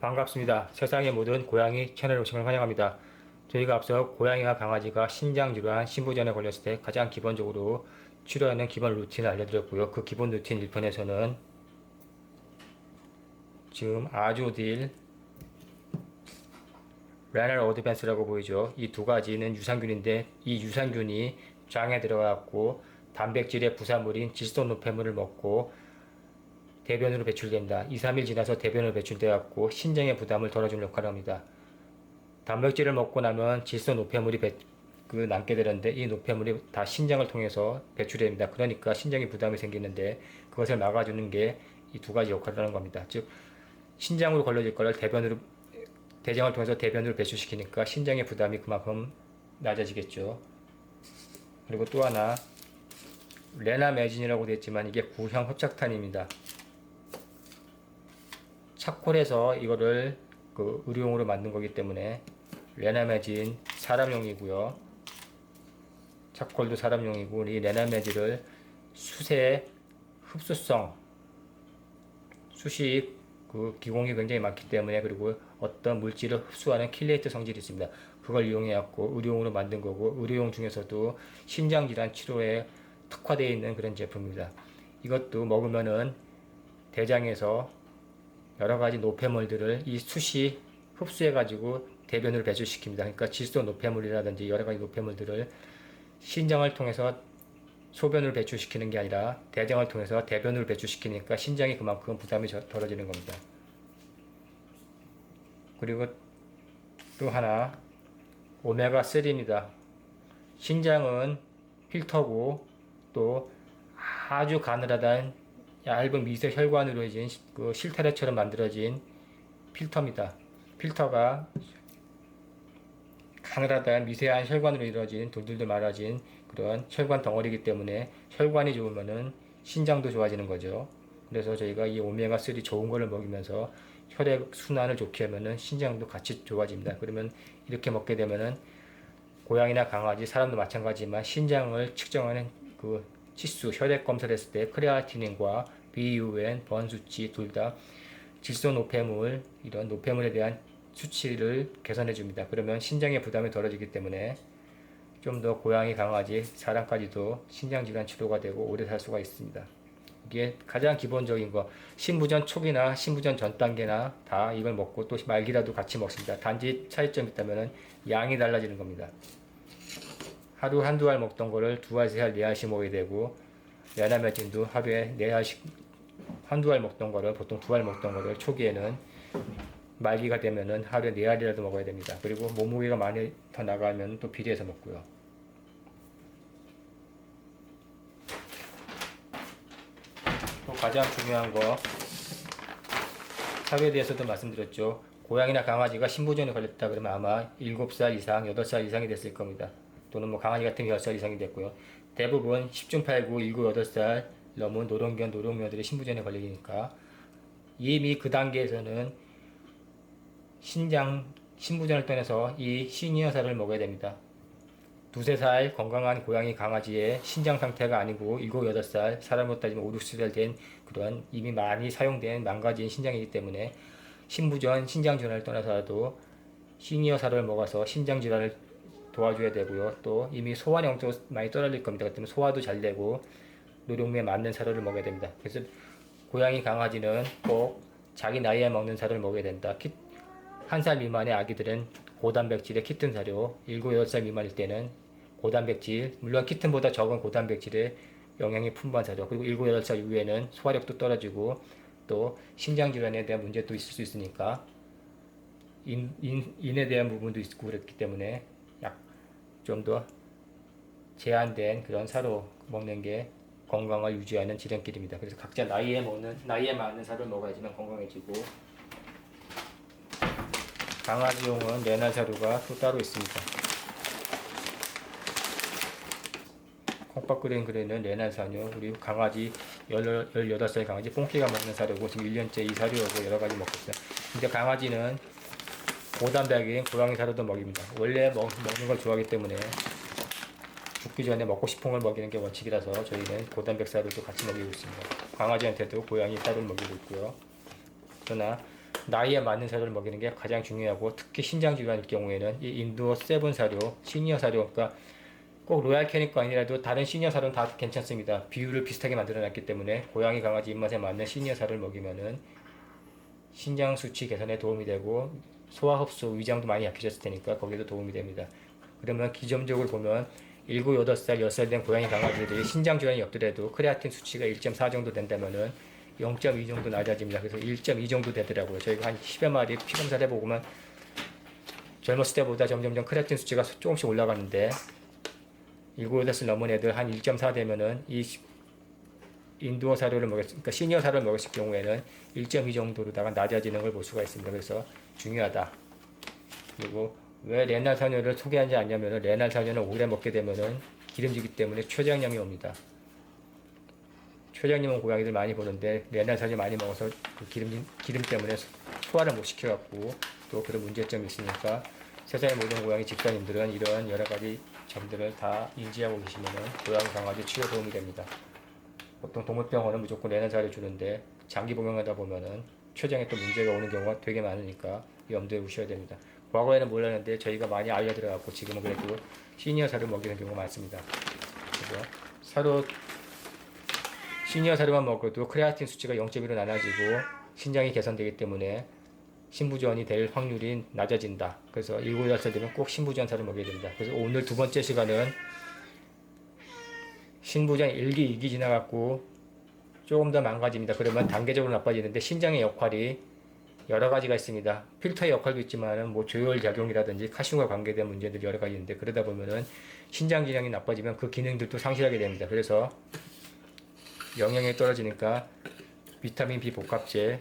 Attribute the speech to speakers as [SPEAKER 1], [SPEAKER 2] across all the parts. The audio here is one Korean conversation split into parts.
[SPEAKER 1] 반갑습니다. 세상의 모든 고양이 채널에 오신 걸 환영합니다. 저희가 앞서 고양이와 강아지가 신장질환, 신부전에 걸렸을 때 가장 기본적으로 치료하는 기본 루틴을 알려드렸고요. 그 기본 루틴 1편에서는 지금 아조딜, 레날 어드밴스라고 보이죠. 이 두 가지는 유산균인데 이 유산균이 장에 들어갔고 단백질의 부산물인 질소노폐물을 먹고 대변으로 배출된다. 2, 3일 지나서 대변으로 배출되었고 신장의 부담을 덜어주는 역할을 합니다. 단백질을 먹고 나면 질소 노폐물이 남게 되는데 이 노폐물이 다 신장을 통해서 배출됩니다. 그러니까 신장에 부담이 생기는데 그것을 막아주는 게 이 두 가지 역할을 하는 겁니다. 즉 신장으로 걸러질 거를 대장을 통해서 대변으로 배출시키니까 신장의 부담이 그만큼 낮아지겠죠. 그리고 또 하나 레나메진이라고 되어 있지만 이게 구형 흡착탄입니다. 차콜에서 이거를 의료용으로 만든 거기 때문에 레나메진 사람용이고요. 차콜도 사람용이고 이 레나메진을 숯의 흡수성, 숯이 기공이 굉장히 많기 때문에 그리고 어떤 물질을 흡수하는 킬레이트 성질이 있습니다. 그걸 이용해갖고 의료용으로 만든 거고 의료용 중에서도 신장질환 치료에 특화되어 있는 그런 제품입니다. 이것도 먹으면은 대장에서 여러가지 노폐물들을 이 숯이 흡수해가지고 대변으로 배출시킵니다. 그러니까 질소 노폐물이라든지 여러가지 노폐물들을 신장을 통해서 소변을 배출시키는 게 아니라 대장을 통해서 대변을 배출시키니까 신장이 그만큼 부담이 덜어지는 겁니다. 그리고 또 하나 오메가3입니다. 신장은 필터고 또 아주 가늘하단 얇은 미세 혈관으로 이제 실타래처럼 만들어진 필터입니다. 필터가 가늘하다 미세한 혈관으로 이루어진 돌돌돌 말아진 그런 혈관 덩어리이기 때문에 혈관이 좋으면은 신장도 좋아지는 거죠. 그래서 저희가 이 오메가3 좋은 거를 먹이면서 혈액 순환을 좋게 하면은 신장도 같이 좋아집니다. 그러면 이렇게 먹게 되면은 고양이나 강아지, 사람도 마찬가지지만 신장을 측정하는 치수, 혈액 검사를 했을 때 크레아티닌과 BUN, 번 수치 둘 다 질소 노폐물, 이런 노폐물에 대한 수치를 개선해 줍니다. 그러면 신장의 부담이 덜어지기 때문에 좀 더 고양이, 강아지, 사람까지도 신장질환 치료가 되고 오래 살 수가 있습니다. 이게 가장 기본적인 거. 신부전 초기나 신부전 전 단계나 다 이걸 먹고 또 말기라도 같이 먹습니다. 단지 차이점이 있다면 양이 달라지는 겁니다. 하루 한두 알 먹던 거를 두 알, 세 알, 네 알씩 먹어야 되고 레나메진도 하루에 네 알씩 한두 알 먹던 거를 보통 두 알 먹던 거를 초기에는 말기가 되면은 하루에 네 알이라도 먹어야 됩니다. 그리고 몸무게가 많이 더 나가면 또 비례해서 먹고요. 또 가장 중요한 거 사료에 대해서도 말씀드렸죠. 고양이나 강아지가 신부전에 걸렸다 그러면 아마 7살 이상, 8살 이상이 됐을 겁니다. 또는 뭐 강아지 같은 게 10살 이상이 됐고요. 대부분 10중 8구, 7, 8살 넘은 노령견, 노령묘들이 신부전에 걸리니까 이미 그 단계에서는 신부전을 떠나서 이 시니어살을 먹어야 됩니다. 2, 3살 건강한 고양이, 강아지의 신장 상태가 아니고 7, 8살, 사람으로 따지면 5, 6살 된 그런 이미 많이 사용된 망가진 신장이기 때문에 신부전, 신장질환을 떠나서라도 시니어살을 먹어서 신장질환을 도와줘야 되고요. 또 이미 소화 영도 많이 떨어질 겁니다. 그렇기 때문에 소화도 잘 되고 노령묘에 맞는 사료를 먹어야 됩니다. 그래서 고양이, 강아지는 꼭 자기 나이에 먹는 사료를 먹어야 된다. 1살 미만의 아기들은 고단백질의 키튼 사료, 7, 8살 미만일 때는 고단백질, 물론 키튼보다 적은 고단백질의 영양이 풍부한 사료, 그리고 7, 8살 이후에는 소화력도 떨어지고 또 신장질환에 대한 문제도 있을 수 있으니까 인에 대한 부분도 있고 그렇기 때문에 좀 더 제한된 그런 사료 먹는 게 건강을 유지하는 지름길입니다. 그래서 각자 나이에 맞는 사료를 먹어야지만 건강해지고 강아지용은 레날 사료가 또 따로 있습니다. 콩밥 그레는 레날 사료, 그리고 강아지 18살 강아지 뽕키가 먹는 사료고 지금 1년째 이 사료하고 여러가지 먹고 있어요. 근데 강아지는 고단백인 고양이 사료도 먹입니다. 원래 먹는 걸 좋아하기 때문에 죽기 전에 먹고 싶은 걸 먹이는 게 원칙이라서 저희는 고단백 사료도 같이 먹이고 있습니다. 강아지한테도 고양이 사료를 먹이고 있고요. 그러나 나이에 맞는 사료를 먹이는 게 가장 중요하고, 특히 신장 질환일 경우에는 이 인도 세븐 사료, 시니어 사료, 그러니까 꼭 로얄 캐닌 거 아니라도 다른 시니어 사료는 다 괜찮습니다. 비율을 비슷하게 만들어 놨기 때문에 고양이 강아지 입맛에 맞는 시니어 사료를 먹이면은 신장 수치 개선에 도움이 되고, 소화 흡수, 위장도 많이 약해졌을 테니까 거기도 도움이 됩니다. 그러면 기점적으로 보면 7, 8살, 10살 된 고양이 강아지들이 신장 질환이 없더라도 크레아틴 수치가 1.4 정도 된다면은 0.2 정도 낮아집니다. 그래서 1.2 정도 되더라고요. 저희가 한 10여 마리 피검사를 해보고만 젊었을 때보다 점점점 크레아틴 수치가 조금씩 올라가는데, 7, 8살 넘은 애들 한 1.4 되면은 이 인도어 사료를 그러니까 시니어 사료를 먹었을 경우에는 1.2 정도로다가 낮아지는 걸 볼 수가 있습니다. 그래서 중요하다. 그리고 왜 레날 사료를 소개하지 않냐면은, 레날 사료는 오래 먹게 되면은 기름지기 때문에 췌장염이 옵니다. 췌장염은 고양이들 많이 보는데, 레날 사료 많이 먹어서 그 기름 때문에 소화를 못 시켜갖고 또 그런 문제점이 있으니까, 세상의 모든 고양이 집사님들은 이런 여러 가지 점들을 다 인지하고 계시면은 고양이 강아지 치료 도움이 됩니다. 보통 동물병원은 무조건 레날 사료 주는데, 장기 복용하다 보면은 췌장에 또 문제가 오는 경우가 되게 많으니까 염두에 두셔야 됩니다. 과거에는 몰랐는데 저희가 많이 알려드려갖고 지금은 그래도 시니어 사료 먹이는 경우가 많습니다. 그래서 시니어 사료만 먹어도 크레아틴 수치가 0.1로 낮아지고 신장이 개선되기 때문에 신부전이 될 확률이 낮아진다. 그래서 7, 8살 되면 꼭 신부전 사료 먹여야 됩니다. 그래서 오늘 두 번째 시간은 신부전 1기, 2기 지나갖고 조금 더 망가집니다. 그러면 단계적으로 나빠지는데, 신장의 역할이 여러 가지가 있습니다. 필터의 역할도 있지만은 뭐 조혈 작용이라든지 칼슘과 관계된 문제들 여러 가지 있는데, 그러다 보면은 신장 기능이 나빠지면 그 기능들도 상실하게 됩니다. 그래서 영양이 떨어지니까 비타민 B 복합제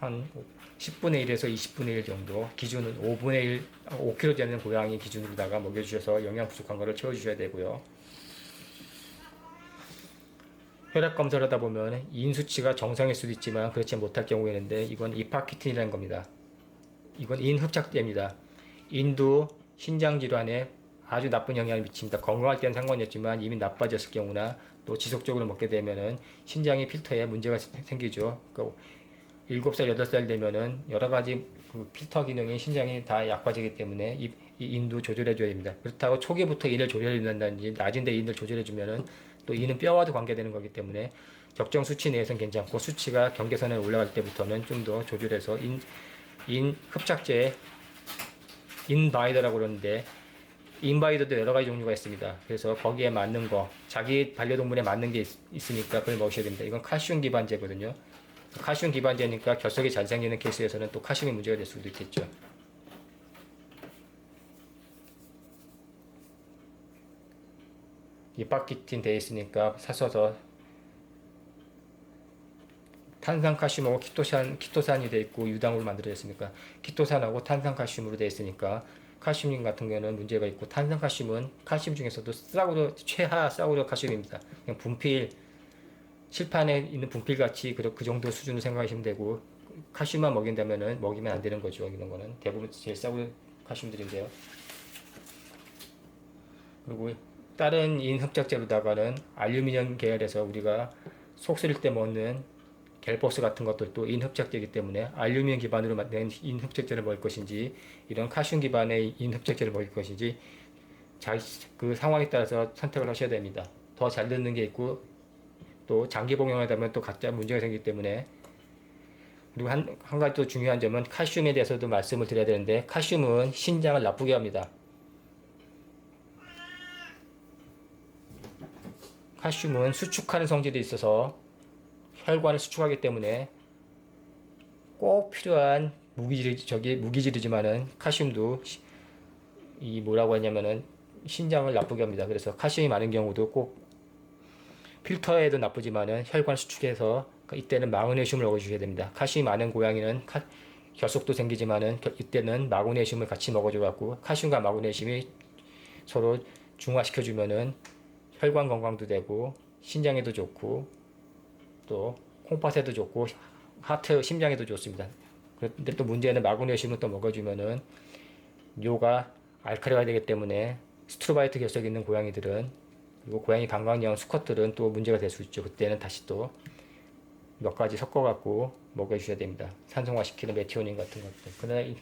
[SPEAKER 1] 한 10분의 1에서 20분의 1 정도, 기준은 5분의 1, 5kg 되는 고양이 기준으로다가 먹여주셔서 영양 부족한 거를 채워주셔야 되고요. 혈액 검사를 하다 보면 인 수치가 정상일 수도 있지만 그렇지 못할 경우가 있는데, 이건 이파키틴이라는 겁니다. 이건 인 흡착제입니다. 인도 신장 질환에 아주 나쁜 영향을 미칩니다. 건강할 때는 상관이 없지만 이미 나빠졌을 경우나 또 지속적으로 먹게 되면은 신장의 필터에 문제가 생기죠. 그러니까 7살, 8살 되면은 여러 가지 그 필터 기능이 신장이 다 약화되기 때문에 이 인도 조절해줘야 됩니다. 그렇다고 초기부터 인을 조절해준다든지 낮은데 인을 조절해주면은 또 이는 뼈와도 관계되는 거기 때문에 적정 수치 내에서는 괜찮고, 수치가 경계선에 올라갈 때부터는 좀 더 조절해서 인 흡착제, 인바이더라고 그러는데, 인바이더도 여러 가지 종류가 있습니다. 그래서 거기에 맞는 거, 자기 반려동물에 맞는 게 있으니까 그걸 먹으셔야 됩니다. 이건 칼슘 기반제거든요. 칼슘 기반제니까 결석이 잘 생기는 케이스에서는 또 칼슘이 문제가 될 수도 있겠죠. 이파키틴 돼 있으니까 사셔서, 탄산칼슘하고 키토산이 돼 있고 유당으로 만들어졌으니까 키토산하고 탄산칼슘으로 돼 있으니까 칼슘 같은 경우는 문제가 있고, 탄산칼슘은 칼슘 중에서도 최하 싸구려 칼슘입니다. 그냥 분필, 칠판에 있는 분필 같이 그 정도 수준으로 생각하시면 되고, 칼슘만 먹이면 안 되는 거죠. 이런 거는 대부분 제일 싸구려 칼슘들인데요. 그리고 다른 인 흡착제로다가는 알루미늄 계열에서 우리가 속 쓰릴 때 먹는 갤버스 같은 것들도 인 흡착제이기 때문에 알루미늄 기반으로 만든 인 흡착제를 먹을 것인지, 이런 칼슘 기반의 인 흡착제를 먹을 것인지 그 상황에 따라서 선택을 하셔야 됩니다. 더 잘 듣는 게 있고, 또 장기 복용하다 보면 또 각자 문제가 생기기 때문에. 그리고 한 가지 또 중요한 점은 칼슘에 대해서도 말씀을 드려야 되는데, 칼슘은 신장을 나쁘게 합니다. 칼슘은 수축하는 성질이 있어서 혈관을 수축하기 때문에 꼭 필요한 무기질이지만은 칼슘도 뭐라고 하냐면은 신장을 나쁘게 합니다. 그래서 칼슘이 많은 경우도 꼭 필터에도 나쁘지만은 혈관 수축해서 이때는 마그네슘을 먹어주셔야 됩니다. 칼슘이 많은 고양이는 결석도 생기지만은 이때는 마그네슘을 같이 먹어줘갖고 칼슘과 마그네슘이 서로 중화시켜주면은 혈관 건강도 되고 신장에도 좋고 또 콩팥에도 좋고 심장에도 좋습니다. 그런데 또 문제는 마그네슘을 또 먹어주면은 뇨가 알칼리가 되기 때문에 스트로바이트 결석이 있는 고양이들은, 그리고 고양이 방광염 수컷들은 또 문제가 될 수 있죠. 그때는 다시 또 몇 가지 섞어갖고 먹여주셔야 됩니다. 산성화시키는 메티오닌 같은 것들. 그러나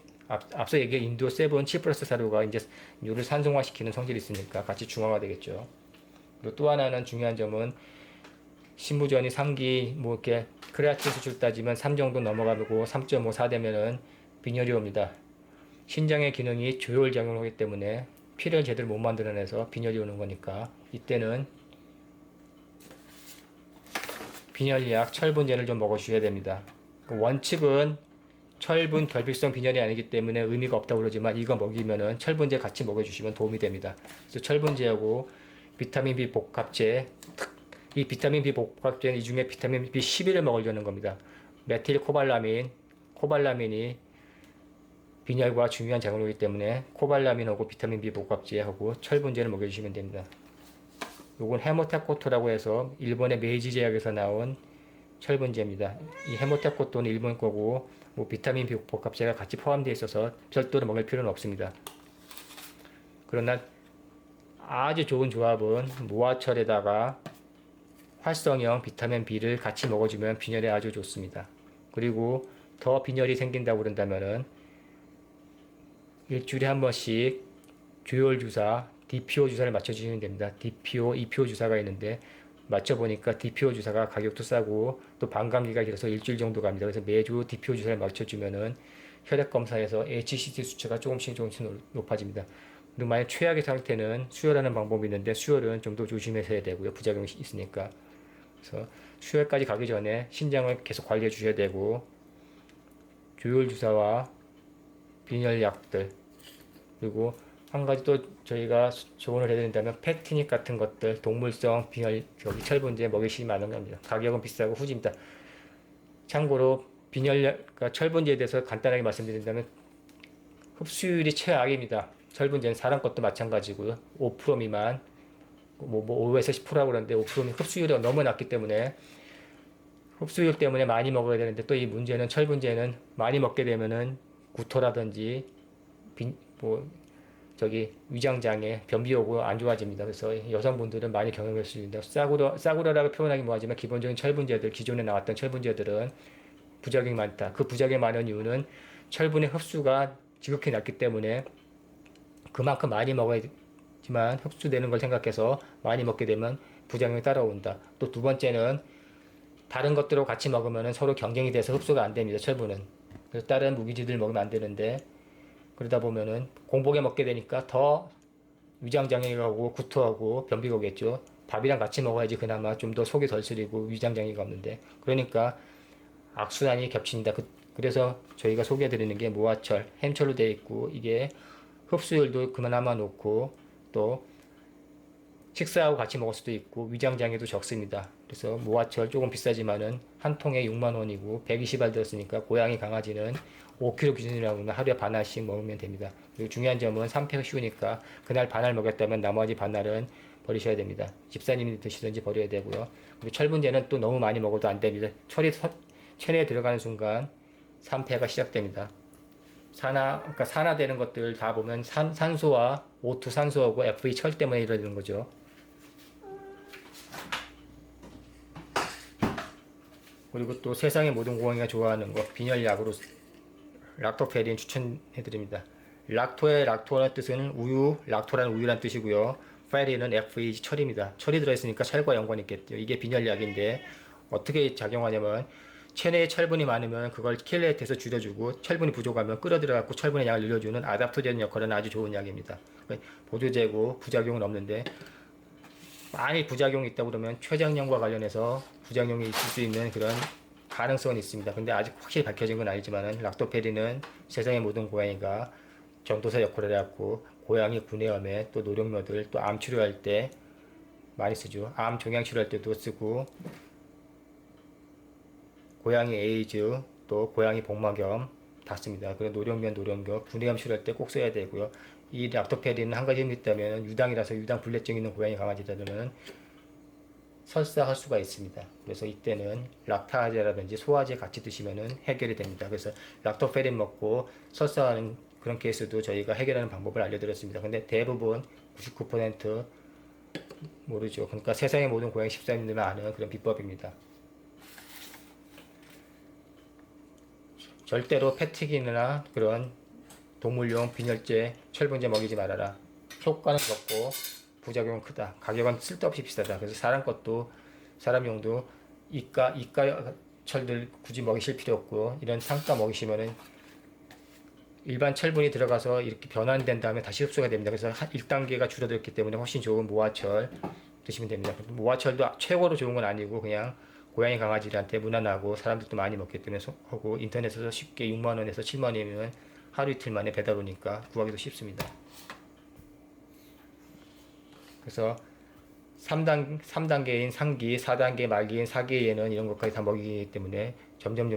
[SPEAKER 1] 앞서 얘기한 인도 7, 7플러스 사료가 이제 류를 산성화시키는 성질이 있으니까 같이 중화가 되겠죠. 그리고 또 하나는 중요한 점은 신부전이 3기 뭐 이렇게 크레아틴 수치로 따지면 3 정도 넘어가고 3.5, 4 되면은 빈혈이 옵니다. 신장의 기능이 조혈 작용을 하기 때문에 피를 제대로 못 만들어내서 빈혈이 오는 거니까 이때는 빈혈약 철분제를 좀 먹어주셔야 됩니다. 원칙은 철분 결핍성 빈혈이 아니기 때문에 의미가 없다고 그러지만 이거 먹이면은 철분제 같이 먹여주시면 도움이 됩니다. 그래서 철분제하고 비타민 B 복합제, 이 비타민 B 복합제는 이 중에 비타민 B12를 먹으려는 겁니다. 메틸코발라민, 코발라민이 빈혈과 중요한 작용을 하기 때문에 코발라민하고 비타민 B 복합제하고 철분제를 먹여주시면 됩니다. 요건 헤모타코토라고 해서 일본의 메이지 제약에서 나온 철분제입니다. 이 헤모타코토는 일본 거고 뭐 비타민 B 복합제가 같이 포함되어 있어서 별도로 먹을 필요는 없습니다. 그러나 아주 좋은 조합은 모아철에다가 활성형 비타민 B를 같이 먹어주면 빈혈에 아주 좋습니다. 그리고 더 빈혈이 생긴다고 그런다면은 일주일에 한 번씩 조혈 주사, DPO 주사를 맞춰주시면 됩니다. DPO, EPO 주사가 있는데 맞춰보니까 DPO 주사가 가격도 싸고 또 반감기가 길어서 일주일 정도 갑니다. 그래서 매주 DPO 주사를 맞춰주면은 혈액 검사에서 HCG 수치가 조금씩 높아집니다. 그리고 만약 최악의 상태는 수혈하는 방법이 있는데 수혈은 좀 더 조심해서 해야 되고요. 부작용이 있으니까. 그래서 수혈까지 가기 전에 신장을 계속 관리해 주셔야 되고 조혈 주사와 빈혈약들 그리고 한 가지 또 저희가 조언을 해드린다면 팩티닉 같은 것들 동물성 빈혈 철분제 먹이시면 하는 겁니다. 가격은 비싸고 후지입니다. 참고로 그러니까 철분제에 대해서 간단하게 말씀드린다면 흡수율이 최악입니다. 철분제는 사람 것도 마찬가지고요. 5% 미만 5에서 10%라고 그러는데 5%는 흡수율이 너무 낮기 때문에 흡수율 때문에 많이 먹어야 되는데 또 이 문제는 철분제는 많이 먹게 되면은 구토라든지 위장장애, 변비 오고 안 좋아집니다. 그래서 여성분들은 많이 경험할 수 있는데 싸구려라고 표현하기 뭐하지만 기본적인 철분제들 기존에 나왔던 철분제들은 부작용이 많다. 그 부작용이 많은 이유는 철분의 흡수가 지극히 낮기 때문에 그만큼 많이 먹어야지만 흡수되는 걸 생각해서 많이 먹게 되면 부작용이 따라온다. 또 두 번째는 다른 것들하고 같이 먹으면 서로 경쟁이 돼서 흡수가 안 됩니다. 철분은. 그래서 다른 무기질들 먹으면 안 되는데 그러다 보면은 공복에 먹게 되니까 더 위장장애가 오고 구토하고 변비가 오겠죠. 밥이랑 같이 먹어야지 그나마 좀 더 속이 덜 쓰리고 위장장애가 없는데 그러니까 악순환이 겹칩니다. 그래서 저희가 소개해드리는 게 모아철, 햄철로 되어 있고 이게 흡수율도 그나마 높고 또 식사하고 같이 먹을 수도 있고 위장장애도 적습니다. 그래서 모아철 조금 비싸지만은 한 통에 6만 원이고 120알 들었으니까 고양이 강아지는 5kg 기준이라고 하면 하루에 반 알씩 먹으면 됩니다. 그리고 중요한 점은 산패가 쉬우니까 그날 반 알 먹였다면 나머지 반 알은 버리셔야 됩니다. 집사님이 드시든지 버려야 되고요. 그리고 철분제는 또 너무 많이 먹어도 안 됩니다. 체내에 들어가는 순간 산패가 시작됩니다. 그러니까 산화되는 것들 다 보면 산소와 O2 산소하고 Fe 철 때문에 이루어지는 거죠. 그리고 또 세상의 모든 고양이가 좋아하는 거 빈혈약으로 락토페린 추천해드립니다. 락토라는 뜻은 우유, 락토라는 우유란 뜻이고요. 페린은 Fe 철입니다. 철이 들어있으니까 철과 연관이 있겠죠. 이게 빈혈약인데 어떻게 작용하냐면 체내에 철분이 많으면 그걸 킬레이트해서 줄여주고 철분이 부족하면 끌어들여갖고 철분의 양을 늘려주는 아답토제는 역할은 아주 좋은 약입니다. 보조제고 부작용은 없는데 만일 부작용이 있다고 그러면 췌장염과 관련해서 부작용이 있을 수 있는 그런 가능성은 있습니다. 근데 아직 확실히 밝혀진 건 아니지만 락토페린은 세상의 모든 고양이가 전도사 역할을 해갖고 고양이 구내염에 또 노령묘들 또 암 치료할 때 많이 쓰죠. 암 종양 치료할 때도 쓰고 고양이 에이즈 또 고양이 복막염 다 씁니다. 그리고 노령견 구내염 치료할 때 꼭 써야 되고요. 이 락토페린은 한 가지 있다면 유당이라서 유당 불내증 있는 고양이 강아지들은 설사할 수가 있습니다. 그래서 이때는 락타제라든지 소화제 같이 드시면 해결이 됩니다. 그래서 락토페린 먹고 설사하는 그런 케이스도 저희가 해결하는 방법을 알려드렸습니다. 근데 대부분 99% 모르죠. 그러니까 세상의 모든 고양이 14님들만 아는 그런 비법입니다. 절대로 패티기나 그런 동물용 빈혈제, 철분제 먹이지 말아라. 효과는 적고 부작용은 크다. 가격은 쓸데없이 비싸다. 그래서 사람 것도 사람용도 이가 철들 굳이 먹이실 필요 없고 이런 상가 먹이시면은 일반 철분이 들어가서 이렇게 변환된 다음에 다시 흡수가 됩니다. 그래서 1단계가 줄어들었기 때문에 훨씬 좋은 모화철 드시면 됩니다. 모화철도 최고로 좋은 건 아니고 그냥 고양이 강아지들한테 무난하고 사람들도 많이 먹기 때문에 하고 인터넷에서 쉽게 6만원에서 7만원이면 하루 이틀 만에 배달 오니까 구하기도 쉽습니다. 그래서 3단계인 상기, 4단계 말기인 사기에는 이런 것까지 다 먹이기 때문에 점점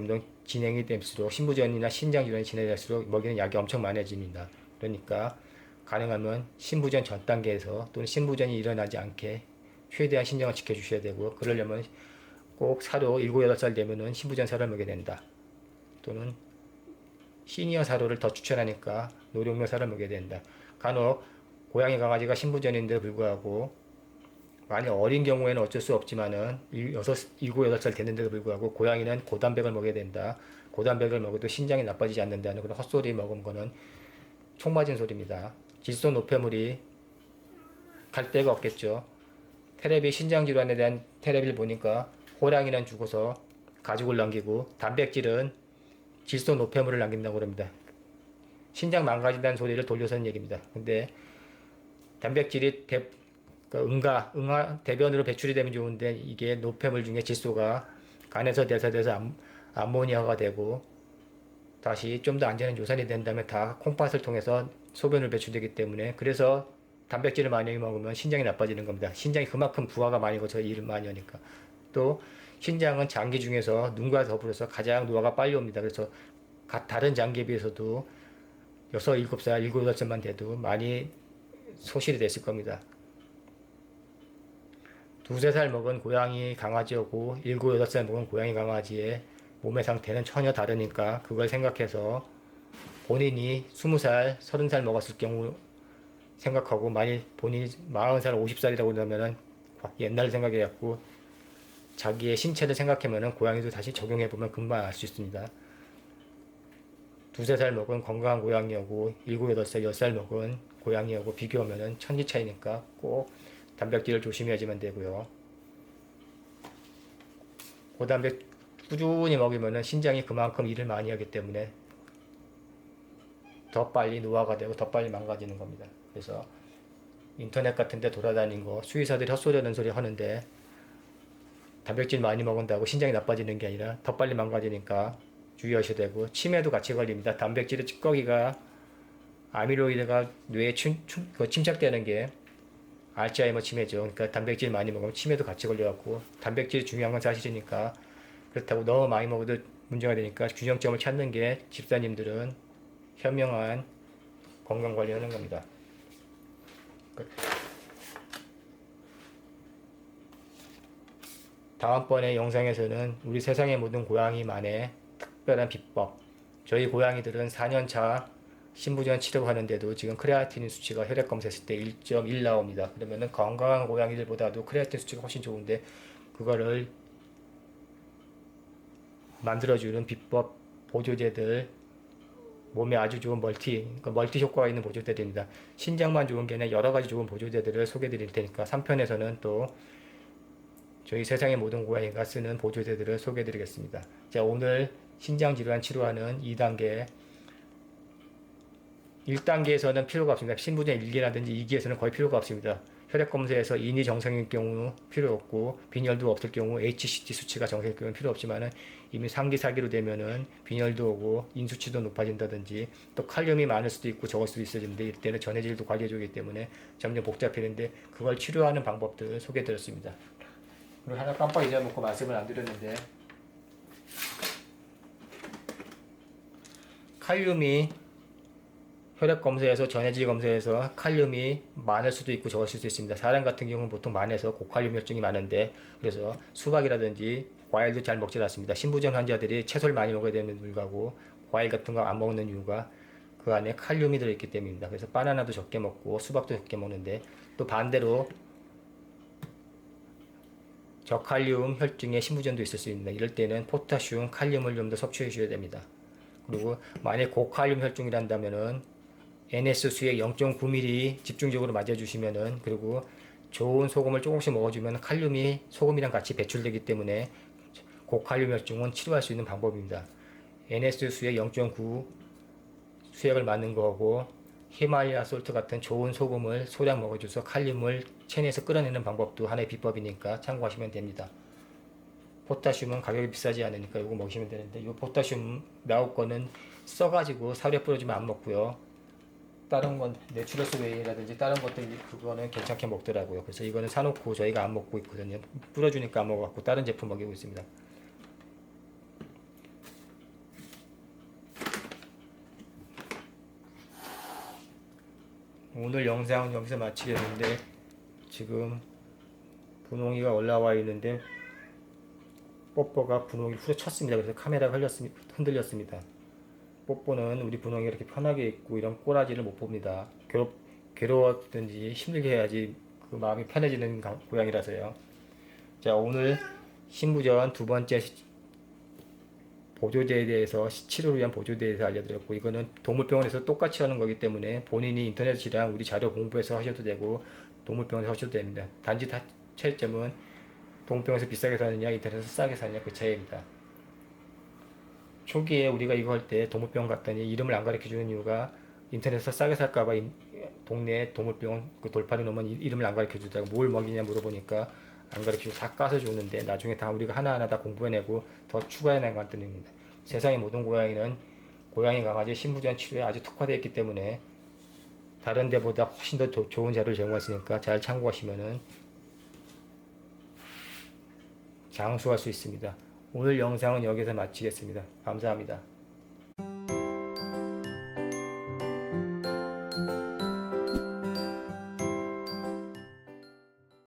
[SPEAKER 1] 진행이 될수록 신부전이나 신장 질환이 진행될수록 먹이는 약이 엄청 많아집니다. 그러니까 가능하면 신부전 전 단계에서 또는 신부전이 일어나지 않게 최대한 신장을 지켜주셔야 되고 그러려면 꼭 사료 7, 8살 되면은 신부전 사료를 먹여야 된다. 또는 시니어 사료를 더 추천하니까 노령용 사료를 먹여야 된다. 간혹 고양이 강아지가 신부전인데 불구하고 많이 어린 경우에는 어쩔 수 없지만은 7, 8살 됐는데도 불구하고 고양이는 고단백을 먹여야 된다. 고단백을 먹어도 신장이 나빠지지 않는다는 그런 헛소리 먹은 거는 총 맞은 소리입니다. 질소 노폐물이 갈 데가 없겠죠. 테레비 신장질환에 대한 테레비를 보니까 호랑이는 죽어서 가죽을 남기고 단백질은 질소 노폐물을 남긴다고 합니다. 신장 망가진다는 소리를 돌려서 하는 얘기입니다. 근데 단백질이 응가 대변으로 배출이 되면 좋은데 이게 노폐물 중에 질소가 간에서 대사돼서 암모니아가 되고 다시 좀 더 안전한 요산이 된 다음에 다 콩팥을 통해서 소변을 배출되기 때문에 그래서 단백질을 많이 먹으면 신장이 나빠지는 겁니다. 신장이 그만큼 부하가 많이 거쳐 일을 많이 하니까. 또 신장은 장기 중에서 눈과 더불어서 가장 노화가 빨리 옵니다. 그래서 다른 장기에 비해서도 6, 7살, 7, 8살만 돼도 많이 소실이 됐을 겁니다. 2, 3살 먹은 고양이 강아지하고 7, 8살 먹은 고양이 강아지의 몸의 상태는 전혀 다르니까 그걸 생각해서 본인이 20살, 30살 먹었을 경우 생각하고 만일 본인이 40살, 50살이라고 그러면은 옛날 생각해갖고 자기의 신체를 생각하면은 고양이도 다시 적용해보면 금방 알 수 있습니다. 2, 3살 먹은 건강한 고양이하고 7, 8살, 10살 먹은 고양이하고 비교하면은 천지 차이니까 꼭 단백질을 조심해야지만 되고요. 고단백 꾸준히 먹으면은 신장이 그만큼 일을 많이 하기 때문에 더 빨리 노화가 되고 더 빨리 망가지는 겁니다. 그래서 인터넷 같은 데 돌아다니는 거 수의사들이 헛소리하는 소리 하는데 단백질 많이 먹은다고 신장이 나빠지는 게 아니라 더 빨리 망가지니까 주의하셔야 되고 치매도 같이 걸립니다. 단백질의 찌꺼기가 아밀로이드가 뇌에 침착되는 게 알츠하이머 치매죠. 그러니까 단백질 많이 먹으면 치매도 같이 걸려갖고 단백질이 중요한 건 사실이니까 그렇다고 너무 많이 먹어도 문제가 되니까 균형점을 찾는 게 집사님들은 현명한 건강관리하는 겁니다. 다음번에 영상에서는 우리 세상의 모든 고양이만의 특별한 비법, 저희 고양이들은 4년차 신부전 치료하는데도 지금 크레아틴 수치가 혈액 검사했을 때 1.1 나옵니다. 그러면은 건강한 고양이들보다도 크레아틴 수치가 훨씬 좋은데 그거를 만들어주는 비법 보조제들 몸에 아주 좋은 멀티 효과가 있는 보조제들입니다. 신장만 좋은 게 아니라 여러 가지 좋은 보조제들을 소개해 드릴 테니까 3편에서는 또 저희 세상의 모든 고양이가 쓰는 보조제들을 소개해 드리겠습니다. 자, 오늘 신장질환 치료하는 2단계 1단계에서는 필요가 없습니다. 신부전 1기라든지 2기에서는 거의 필요가 없습니다. 혈액 검사에서 인이 정상일 경우 필요 없고 빈혈도 없을 경우 HCT 수치가 정상일 경우 필요 없지만은 이미 3기 4기로 되면은 빈혈도 오고 인 수치도 높아진다든지 또 칼륨이 많을 수도 있고 적을 수도 있어지는데 이때는 전해질도 관리해주기 때문에 점점 복잡해지는데 그걸 치료하는 방법들을 소개해드렸습니다. 그리고 하나 깜빡 잊어먹고 말씀을 안 드렸는데 칼륨이 혈액 검사에서 전해질 검사에서 칼륨이 많을 수도 있고 적을 수도 있습니다. 사람 같은 경우는 보통 많아서 고칼륨 혈증이 많은데 그래서 수박이라든지 과일도 잘 먹지 않습니다. 신부전 환자들이 채소를 많이 먹어야 되는 불구하고 과일 같은 거 안 먹는 이유가 그 안에 칼륨이 들어있기 때문입니다. 그래서 바나나도 적게 먹고 수박도 적게 먹는데 또 반대로 저칼륨 혈증의 신부전도 있을 수 있습니다. 이럴 때는 포타슘, 칼륨을 좀 더 섭취해 주셔야 됩니다. 그리고 만약 고칼륨 혈중이란다면은 NS 수액 0.9ml 집중적으로 맞아주시면은, 그리고 좋은 소금을 조금씩 먹어주면 칼륨이 소금이랑 같이 배출되기 때문에 고칼륨 혈중은 치료할 수 있는 방법입니다. NS 수액 0.9 수액을 맞는 거고, 히말라야 솔트 같은 좋은 소금을 소량 먹어줘서 칼륨을 체내에서 끌어내는 방법도 하나의 비법이니까 참고하시면 됩니다. 포타슘은 가격이 비싸지 않으니까 이거 먹으시면 되는데, 이 포타슘 나올 거는 써가지고 사료에 뿌려주면 안 먹고요. 다른 건 내추럴스 웨이라든지 다른 것들 그거는 괜찮게 먹더라고요. 그래서 이거는 사놓고 저희가 안 먹고 있거든요. 뿌려주니까 안 먹어갖고 다른 제품 먹이고 있습니다. 오늘 영상은 여기서 마치겠는데, 지금 분홍이가 올라와 있는데 뽀뽀가 분홍이 후려쳤습니다. 그래서 카메라가 흔들렸습니다. 뽀뽀는 우리 분홍이 이렇게 편하게 있고 이런 꼬라지를 못 봅니다. 괴로웠든지 힘들게 해야지 그 마음이 편해지는 고양이라서요. 자, 오늘 신부전 두 번째 보조제에 대해서, 치료를 위한 보조제에 대해서 알려드렸고, 이거는 동물병원에서 똑같이 하는 거기 때문에 본인이 인터넷이랑 우리 자료 공부해서 하셔도 되고 동물병원에서 하셔도 됩니다. 단지 차이점은 동물병원에서 비싸게 사느냐 인터넷에서 싸게 사느냐 그 차이입니다. 초기에 우리가 이거 할 때 동물병원 갔더니 이름을 안 가르쳐 주는 이유가 인터넷에서 싸게 살까봐 동네 동물병원 그 돌파리 놓으면 이름을 안 가르쳐 주다가 뭘 먹이냐 물어보니까 안 가르쳐 주고 다 까서 주는데, 나중에 다 우리가 하나하나 다 공부해내고 더 추가해내는 것들입니다. 세상의 모든 고양이는 고양이 강아지 신부전 치료에 아주 특화되어 있기 때문에 다른 데보다 훨씬 더 좋은 자료를 제공했으니까 잘 참고하시면은 장수할 수 있습니다. 오늘 영상은 여기서 마치겠습니다. 감사합니다.